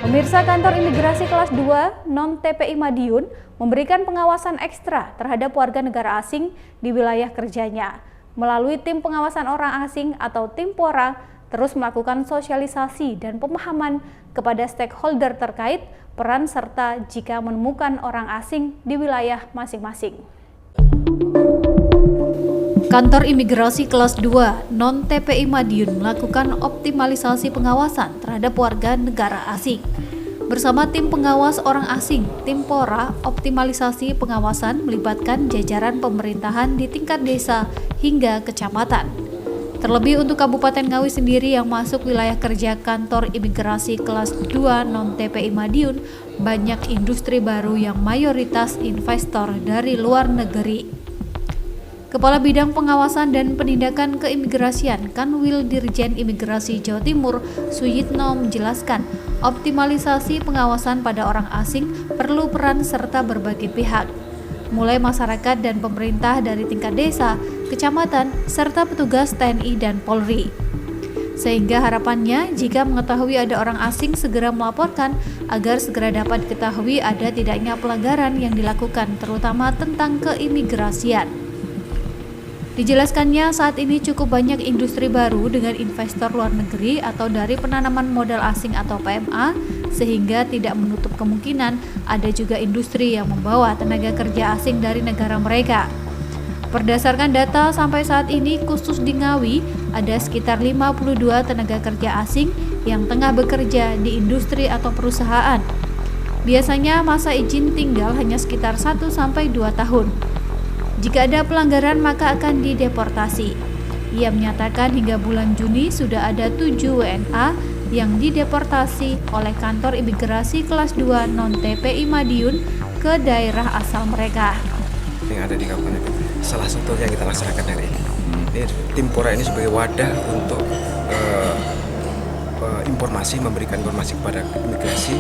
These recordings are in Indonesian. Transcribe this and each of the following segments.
Pemirsa, kantor imigrasi kelas 2 non-TPI Madiun memberikan pengawasan ekstra terhadap warga negara asing di wilayah kerjanya. Melalui tim pengawasan orang asing atau tim PORA, terus melakukan sosialisasi dan pemahaman kepada stakeholder terkait peran serta jika menemukan orang asing di wilayah masing-masing. Kantor Imigrasi Kelas 2 non-TPI Madiun melakukan optimalisasi pengawasan terhadap warga negara asing. Bersama tim pengawas orang asing, tim PORA, optimalisasi pengawasan melibatkan jajaran pemerintahan di tingkat desa hingga kecamatan. Terlebih untuk Kabupaten Ngawi sendiri yang masuk wilayah kerja kantor Imigrasi Kelas 2 non-TPI Madiun, banyak industri baru yang mayoritas investor dari luar negeri. Kepala Bidang Pengawasan dan Penindakan Keimigrasian Kanwil Dirjen Imigrasi Jawa Timur, Suyitno menjelaskan, optimalisasi pengawasan pada orang asing perlu peran serta berbagai pihak, mulai masyarakat dan pemerintah dari tingkat desa, kecamatan, serta petugas TNI dan Polri. Sehingga harapannya jika mengetahui ada orang asing segera melaporkan agar segera dapat diketahui ada tidaknya pelanggaran yang dilakukan terutama tentang keimigrasian. Dijelaskannya saat ini cukup banyak industri baru dengan investor luar negeri atau dari penanaman modal asing atau PMA, sehingga tidak menutup kemungkinan ada juga industri yang membawa tenaga kerja asing dari negara mereka. Berdasarkan data sampai saat ini khusus di Ngawi ada sekitar 52 tenaga kerja asing yang tengah bekerja di industri atau perusahaan. Biasanya masa izin tinggal hanya sekitar 1-2 tahun. Jika ada pelanggaran maka akan dideportasi. Ia menyatakan hingga bulan Juni sudah ada 7 WNA yang dideportasi oleh kantor imigrasi kelas 2 non-TPI Madiun ke daerah asal mereka. Yang ada di Kabupaten, salah satu yang kita laksanakan hari ini. Tim PORA ini sebagai wadah untuk memberikan informasi kepada imigrasi,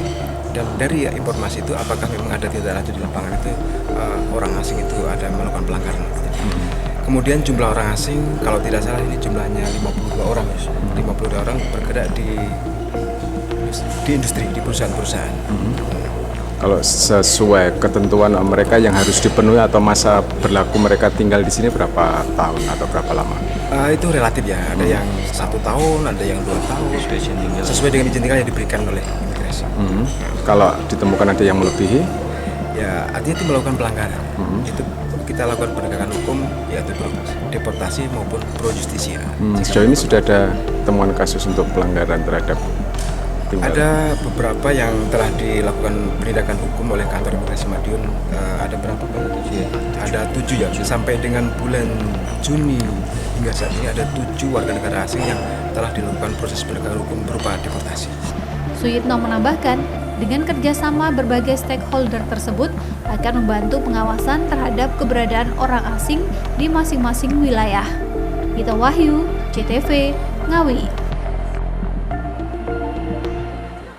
dan dari informasi itu apakah memang ada tindak lanjut di lapangan itu orang asing itu ada melakukan pelanggaran. Kemudian jumlah orang asing kalau tidak salah ini jumlahnya 52 orang, 52 orang bergerak di industri, di perusahaan-perusahaan. Kalau sesuai ketentuan mereka yang harus dipenuhi atau masa berlaku mereka tinggal di sini berapa tahun atau berapa lama? Itu relatif ya, ada yang 1 tahun, ada yang 2 tahun, sesuai dengan izin tinggal yang diberikan oleh imigrasi. Kalau ditemukan ada yang melebihi? Ya artinya itu melakukan pelanggaran. Itu kita lakukan penegakan hukum, yaitu deportasi maupun pro justisia. Sejauh ini sudah ada temuan kasus untuk pelanggaran terhadap tinggal? Ada beberapa yang telah dilakukan penindakan hukum oleh kantor imigrasi Madiun. Ada berapa? Ada 7 ya. Sampai dengan bulan Juni hingga saat ini ada 7 warga negara asing yang telah dilakukan proses penegakan hukum berupa deportasi. Suyitno menambahkan, dengan kerjasama berbagai stakeholder tersebut akan membantu pengawasan terhadap keberadaan orang asing di masing-masing wilayah. Ita Wahyu, CTV, Ngawi.